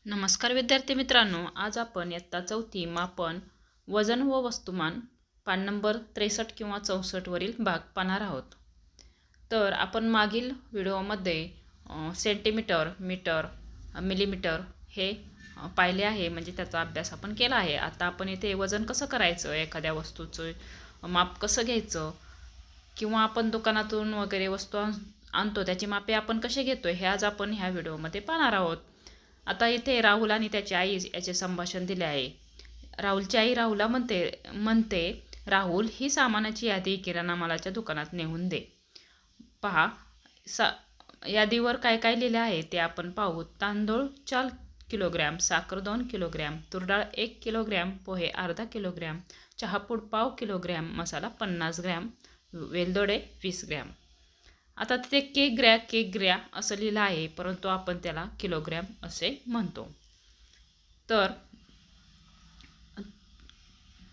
नमस्कार विद्यार्थी मित्रांनो, आज आपण इयत्ता चौथी मापन वजन व वस्तुमान पान नंबर 63 किंवा 64 वरील भाग पाहणार आहोत. तर आपण मागील व्हिडिओमध्ये सेंटीमीटर, मीटर, मिलीमीटर हे पाहिले आहे, म्हणजे त्याचा अभ्यास आपण केला आहे. आता आपण इथे वजन कसं करायचं, एखाद्या वस्तूचं माप कसं घ्यायचं किंवा आपण दुकानातून वगैरे वस्तू आणतो त्याची मापे आपण कसे घेतो हे आज आपण ह्या व्हिडिओमध्ये पाहणार आहोत. आता इथे राहुल आणि त्याची आई याचे संभाषण दिले आहे. राहुलची आई राहुलला म्हणते राहुल, ही सामानाची यादी किराणा मालाच्या दुकानात नेऊन दे. पहा, यादीवर काय काय लिहिले आहे ते आपण पाहू. तांदूळ 4 किलोग्रॅम, साखर 2 किलोग्रॅम, तुरडाळ 1 किलोग्रॅम, पोहे अर्धा किलोग्रॅम, चहापूड पाव किलोग्रॅम, मसाला 50 ग्रॅम, वेलदोडे 20 ग्रॅम. आता तिथे केक ग्रॅ असं लिहिलं आहे, परंतु आपण त्याला किलोग्रॅम असे म्हणतो. तर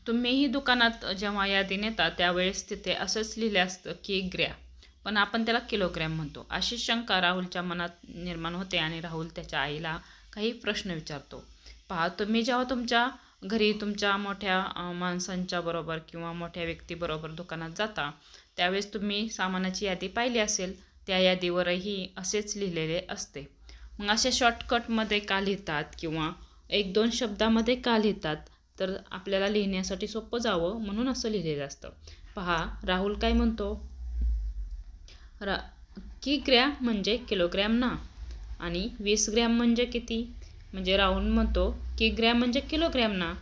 तुम्हीही दुकानात जेव्हा यादी नेता त्यावेळेस तिथे असंच लिहिलं असतं केक ग्रॅ, पण आपण त्याला किलोग्रॅम म्हणतो. अशी शंका राहुलच्या मनात निर्माण होते आणि राहुल त्याच्या आईला काही प्रश्न विचारतो. पहा, तुम्ही जेव्हा तुमच्या घरी तुमच्या मोठ्या माणसांच्या बरोबर किंवा मोठ्या व्यक्तीबरोबर दुकानात जाता त्यावेळेस तुम्ही सामानाची यादी पाहिली असेल, त्या यादीवरही असेच लिहिलेले असते. मग असे शॉर्टकटमध्ये का लिहितात किंवा 1-2 शब्दामध्ये का लिहितात, तर आपल्याला लिहिण्यासाठी सोपं जावं म्हणून असं लिहिलेलं असतं. पहा, राहुल काय म्हणतो, किग्रॅ म्हणजे किलोग्रॅम ना, आणि 20 ग्रॅम म्हणजे किती, म्हणजे राहुल म्हणतो किग्रॅ म्हणजे किलोग्रॅम ना.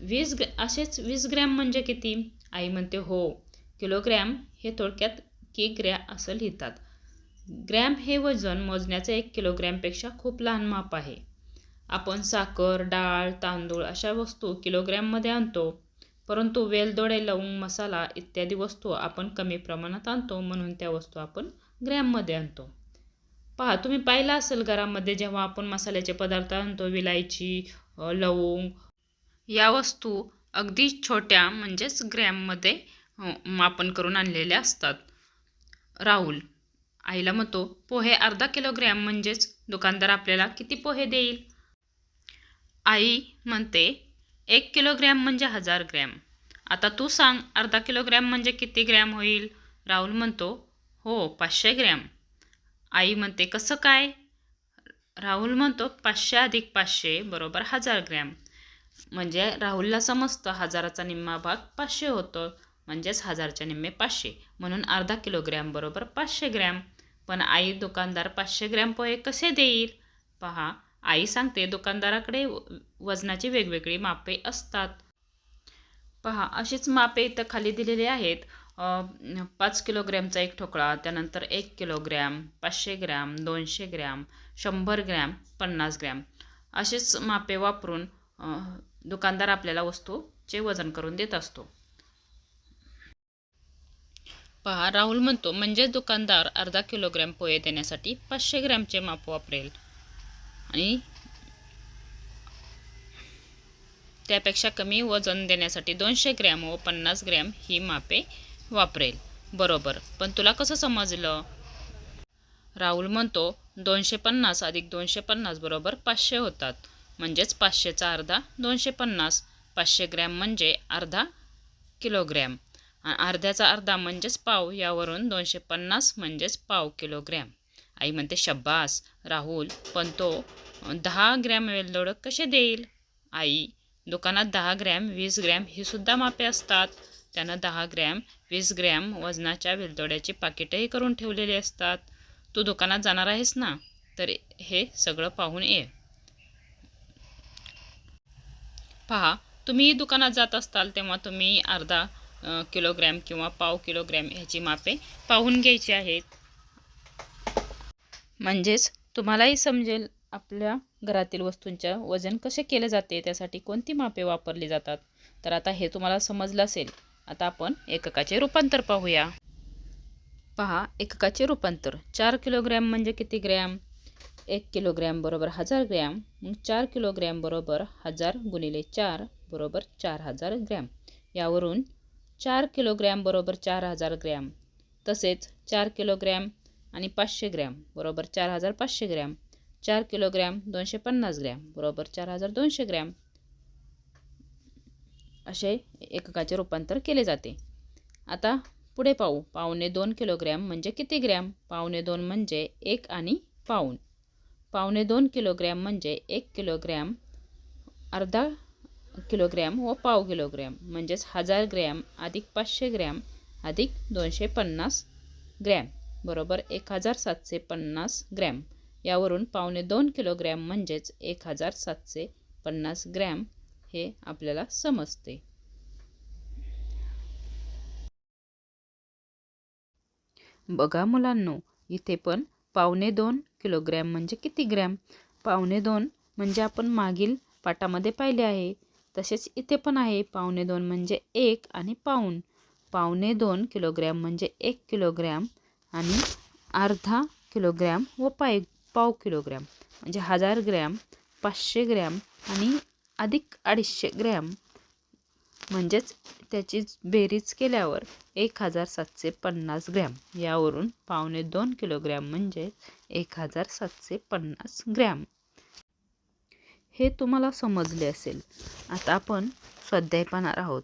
20 ग्रॅम म्हणजे किती, आई म्हणते हो, किलोग्रॅम हे थोडक्यात किग्रॅ असं लिहितात. ग्रॅम हे वजन मोजण्याचे 1 किलोग्रॅमपेक्षा खूप लहान माप आहे. आपण साखर, डाळ, तांदूळ अशा वस्तू किलोग्रॅममध्ये आणतो, परंतु वेलदोडे, लवंग, मसाला इत्यादी वस्तू आपण कमी प्रमाणात आणतो, म्हणून त्या वस्तू आपण ग्रॅममध्ये आणतो. पहा, तुम्ही पाहिलं असेल घरामध्ये जेव्हा आपण मसाल्याचे पदार्थ आणतो, विलायची, लवंग या वस्तू अगदी छोट्या म्हणजेच ग्रॅममध्ये मापन करून आणलेल्या असतात. राहुल आईला म्हणतो पोहे अर्धा किलोग्रॅम, म्हणजेच दुकानदार आपल्याला किती पोहे देईल. आई म्हणते 1 किलोग्रॅम म्हणजे 1000 ग्रॅम. आता तू सांग, अर्धा किलोग्रॅम म्हणजे किती ग्रॅम होईल. राहुल म्हणतो हो, 500 ग्रॅम. आई म्हणते कसं काय. राहुल म्हणतो 500 अधिक 500 बरोबर 1000 ग्रॅम. म्हणजे राहुलला समजतं 1000चा निम्मा भाग 500 होतो, म्हणजेच 1000च्या निम्मे 500, म्हणून अर्धा किलोग्रॅम बरोबर 500 ग्रॅम. पण आई, दुकानदार 500 ग्रॅम पोहे कसे देईल. पहा, आई सांगते दुकानदाराकडे वजनाची वेगवेगळी मापे असतात. पहा, अशीच मापे इथं खाली दिलेली आहेत. 5 किलोग्रॅमचा एक ठोकळा, त्यानंतर 1 kilogram, 500 gram, 200 gram, 100 gram, 50 gram अशीच मापे वापरून दुकानदार आपल्याला वस्तूचे वजन करून देत असतो. पहा, राहुल म्हणतो म्हणजे दुकानदार अर्धा किलोग्रॅम पोहे देण्यासाठी 500 ग्रॅमचे माप वापरेल आणि त्यापेक्षा कमी वजन देण्यासाठी 200 ग्रॅम व 50 ग्रॅम ही मापे वापरेल. बरोबर, पण तुला कसं समजलं. राहुल म्हणतो 250 अधिक 250 बरोबर 500 होतात, म्हणजेच 500चा अर्धा 250. 500 ग्रॅम म्हणजे अर्धा किलोग्रॅम, अर्ध्याचा अर्धा म्हणजेच पाव, यावरून 250 म्हणजेच पाव किलोग्रॅम. आई म्हणते शब्बास राहुल, पण तो 10 ग्रॅम वेलदोडे कसे देईल. आई, दुकानात 10 ग्रॅम, 20 ग्रॅम ही सुद्धा मापे असतात. त्यानं 10 ग्रॅम, 20 ग्रॅम वजनाच्या वेलदोड्याची पाकिटही करून ठेवलेली असतात. तू दुकानात जाणार आहेस ना, तर हे सगळं पाहून ये. पहा, तुम्ही दुकानात जात असताल तेव्हा तुम्ही अर्धा किलोग्रॅम किंवा पाव किलोग्रॅम ह्याची मापे पाहून घ्यायची आहेत, म्हणजेच तुम्हालाही समजेल आपल्या घरातील वस्तूंच्या वजन कसे केले जाते, त्यासाठी कोणती मापे वापरली जातात. तर आता हे तुम्हाला समजलं असेल. आता आपण एककाचे रूपांतर पाहूया. पहा, एककाचे रूपांतर. 4 किलोग्रॅम म्हणजे किती ग्रॅम. 1 किलोग्रॅम बरोबर 1000 ग्रॅम. मग 4 किलोग्रॅम बरोबर 1000 गुणिले 4 बरोबर 4000 ग्रॅम. यावरून 4 किलोग्रॅम बरोबर 4000 ग्रॅम. तसेच 4 किलोग्रॅम आणि 500 ग्रॅम बरोबर 4500 ग्रॅम. 4 किलोग्रॅम 250 ग्रॅम बरोबर 4200 ग्रॅम असे एककाचे रूपांतर केले जाते. आता पुढे पाहू. 1.25 किलोग्रॅम म्हणजे किती ग्रॅम? 1.25 म्हणजे 1 आणि पाऊण. 1.25 किलोग्रॅम म्हणजे 1 किलोग्रॅम, अर्धा किलोग्रॅम व पाव किलोग्रॅम म्हणजेच 1000 ग्रॅम अधिक 500 ग्रॅम अधिक 250 ग्रॅम बरोबर 1750 ग्रॅम. यावरून 1.25 किलोग्रॅम म्हणजेच 1750 ग्रॅम हे आपल्याला समजते. बघा मुलांनो, इथे पण 1.25 किलोग्रॅम म्हणजे किती ग्रॅम? 1.25 म्हणजे आपण मागील पाठामध्ये पाहिले आहे. तसेच इथे पण आहे 1.25 म्हणजे 1 आणि पाऊण. 1.25 किलोग्रॅम म्हणजे 1 किलोग्रॅम आणि अर्धा किलोग्रॅम व पाव किलोग्रॅम म्हणजे 1000 ग्रॅम, 500 ग्रॅम आणि अधिक 250 ग्रॅम म्हणजेच त्याची बेरीज केल्यावर 1750 ग्रॅम. यावरून 1.25 किलोग्रॅम म्हणजे 1750 ग्रॅम हे तुम्हाला समजले असेल. आता आपण स्वाध्याय पाहणार आहोत.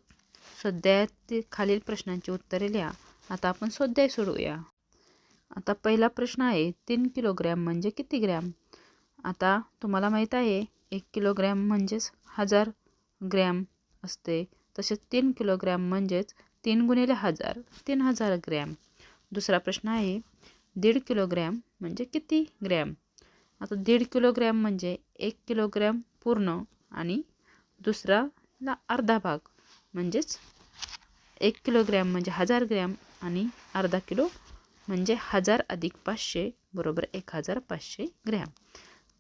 स्वाध्यायात खालील प्रश्नांची उत्तरे लिहा. आता आपण स्वाध्याय सोडवूया. आता पहिला प्रश्न आहे 3 किलोग्रॅम म्हणजे किती ग्रॅम? आता तुम्हाला माहीत आहे 1 किलोग्रॅम म्हणजेच 1000 ग्रॅम असते. तसेच 3 किलोग्रॅम म्हणजेच 3 गुणिले 1000 3000 ग्रॅम. दुसरा प्रश्न आहे 1.5 किलोग्रॅम म्हणजे किती ग्रॅम? आता 1.5 किलोग्रॅम म्हणजे 1 किलोग्रॅम पूर्ण आणि दुसराला अर्धा भाग म्हणजेच 1 किलोग्रॅम म्हणजे 1000 ग्रॅम आणि अर्धा किलो म्हणजे 1000 अधिक 500 बरोबर 1500 ग्रॅम.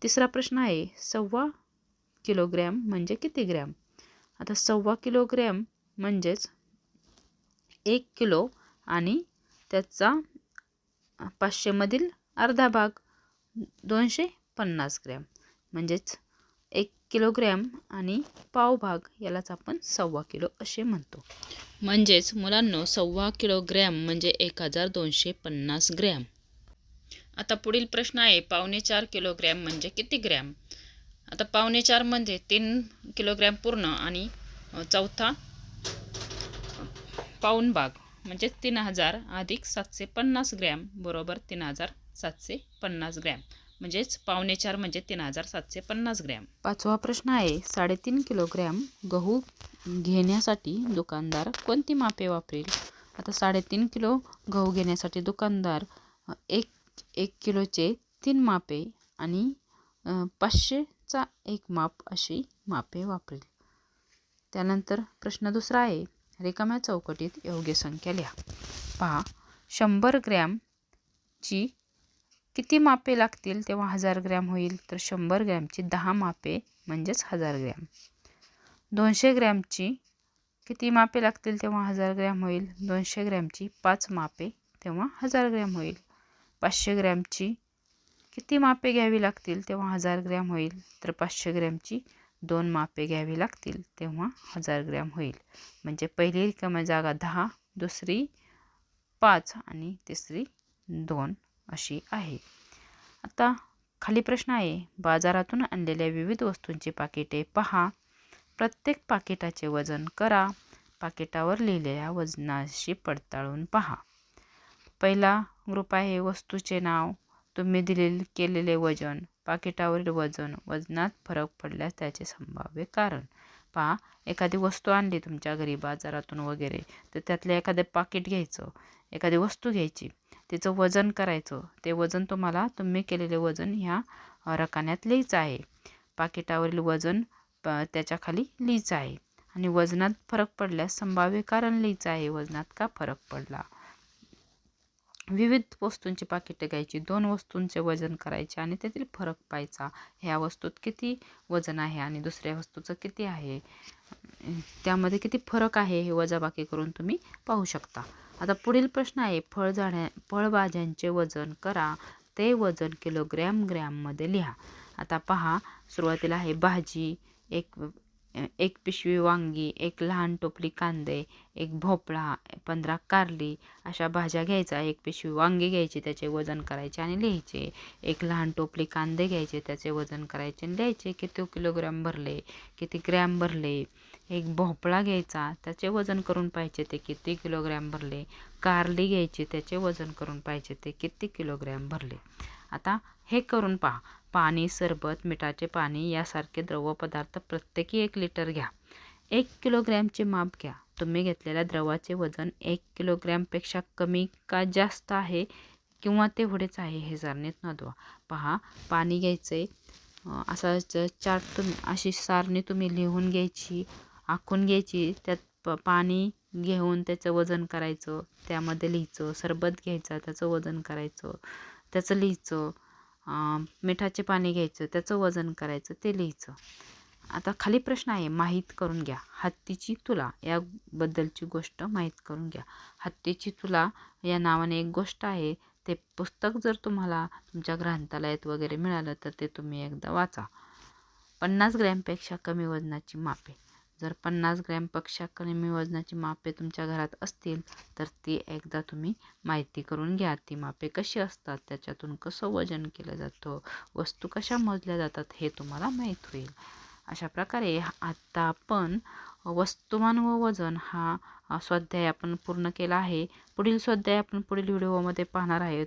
तिसरा प्रश्न आहे 1.25 किलोग्रॅम म्हणजे किती ग्रॅम? आता 1.25 किलोग्रॅम म्हणजेच 1 किलो आणि त्याचा 500 मधील अर्धा भाग 250 ग्रॅम म्हणजेच 1 किलोग्रॅम आणि पाव भाग यालाच आपण 1.25 किलो असे म्हणतो. म्हणजेच मुलांनो 1.25 किलोग्रॅम म्हणजे 1250 ग्रॅम. आता पुढील प्रश्न आहे 4.25 किलोग्रॅम म्हणजे किती ग्रॅम? आता 4.25 म्हणजे 3 किलोग्रॅम पूर्ण आणि चौथा पाऊण भाग म्हणजे 3000 अधिक 750 ग्रॅम बरोबर 3750 ग्रॅम म्हणजेच 4.25 म्हणजे 3750 ग्रॅम. पाचवा प्रश्न आहे 3.5 किलोग्रॅम गहू घेण्यासाठी दुकानदार कोणती मापे वापरेल? आता 3.5 किलो गहू घेण्यासाठी दुकानदार 1 किलोचे 3 मापे आणि 500चा 1 माप अशी मापे वापरेल. त्यानंतर प्रश्न दुसरा आहे रिकाम्या चौकटीत योग्य संख्या लिहा. पहा 100 ग्रॅमची किती मापे लागतील तेव्हा 1000 ग्रॅम होईल? तर 100 ग्रॅमची 10 मापे म्हणजेच 1000 ग्रॅम. 200 ग्रॅमची किती मापे लागतील तेव्हा 1000 ग्रॅम होईल? 200 ग्रॅमची 5 मापे तेव्हा 1000 ग्रॅम होईल. 500 ग्रॅमची किती मापे घ्यावी लागतील तेव्हा 1000 ग्रॅम होईल? तर 500 ग्रॅमची 2 मापे घ्यावी लागतील तेव्हा 1000 ग्रॅम होईल. म्हणजे पहिली रिकामी जागा 10, दुसरी 5 आणि तिसरी 2 अशी आहे. आता खाली प्रश्न आहे बाजारातून आणलेल्या विविध वस्तूंची पाकिटे पहा. प्रत्येक पाकिटाचे वजन करा. पाकिटावर लिहिलेल्या वजनाशी पडताळून पहा. पहिला ग्रुप आहे वस्तूचे नाव, तुम्ही केलेले वजन, पाकिटावरील वजन, वजनात फरक पडल्यास त्याचे संभाव्य कारण. पहा एखादी वस्तू आणली तुमच्या घरी बाजारातून वगैरे तर त्यातलं एखादं पाकिट घ्यायचं, एखादी वस्तू घ्यायची, तिचं वजन करायचं. ते वजन तुम्ही केलेले वजन ह्या रकान्यात लिहायचं आहे. पाकिटावरील वजन त्याच्या खाली लिहायचं आहे आणि वजनात फरक पडल्यास संभाव्य कारण लिहायचं आहे. वजनात का फरक पडला. विविध वस्तूंची पाकिटे घ्यायची, 2 वस्तूंचे वजन करायचे आणि त्यातील फरक पाहायचा. ह्या वस्तूत किती वजन आहे आणि दुसऱ्या वस्तूचं किती आहे, त्यामध्ये किती फरक आहे हे वजाबाकी करून तुम्ही पाहू शकता. आता पुढील प्रश्न आहे फळभाज्यांचे वजन करा. ते वजन किलोग्रॅम ग्रॅममध्ये लिहा. आता पहा सुरुवातीला आहे भाजी, एक पिशवी वांगी, एक लहान टोपली कांदे, एक भोपळा, 15 कारली अशा भाज्या घ्यायचा. एक पिशवी वांगी घ्यायची, त्याचे वजन करायचे आणि लिहायचे. एक लहान टोपली कांदे घ्यायचे, त्याचे वजन करायचे आणि लिहायचे. किती किलोग्रॅम भरले, किती ग्रॅम भरले. एक भोपळा घ्यायचा, त्याचे वजन करून पाहिजे ते किती किलोग्रॅम भरले. कारली घ्यायची, त्याचे वजन करून पाहिजे ते किती किलोग्रॅम भरले. आता हे करून पहा. पाणी, सरबत, मिठाचे पाणी यासारखे द्रवपदार्थ प्रत्येकी 1 लिटर घ्या. 1 किलोग्रॅमचे माप घ्या. तुम्ही घेतलेल्या द्रवाचे वजन 1 किलोग्रॅमपेक्षा कमी का जास्त आहे किंवा तेवढेच आहे हे सारणीत नोंदवा. पहा, पाणी घ्यायचे, असा चार्ट अशी सारणी तुम्ही लिहून घ्यायची, आखून घ्यायची. त्यात पाणी घेऊन त्याचं वजन करायचं, त्यामध्ये लिहायचं. सरबत घ्यायचं, त्याचं वजन करायचं, त्याचं लिहायचं. मिठाचे पाणी घ्यायचं, त्याचं वजन करायचं, ते लिहायचं. आता खाली प्रश्न आहे, माहीत करून घ्या. हत्तीची तुला याबद्दलची गोष्ट माहीत करून घ्या. हत्तीची तुला या नावाने एक गोष्ट आहे. ते पुस्तक जर तुम्हाला तुमच्या ग्रंथालयात वगैरे मिळालं तर ते तुम्ही एकदा वाचा. 50 ग्रॅमपेक्षा कमी वजनाची मापे. जर 50 ग्रॅमपेक्षा कमी वजनाची मापे तुमच्या घरात असतील तर ती एकदा तुम्ही माहिती करून घ्या. ती मापे कशी असतात, त्याच्यातून कसं वजन केलं जातं, वस्तू कशा मोजल्या जातात हे तुम्हाला माहीत होईल. अशा प्रकारे आत्ता आपण वस्तुमान व वजन हा स्वाध्याय आपण पूर्ण केला आहे. पुढील स्वाध्याय आपण पुढील व्हिडिओमध्ये पाहणार आहे.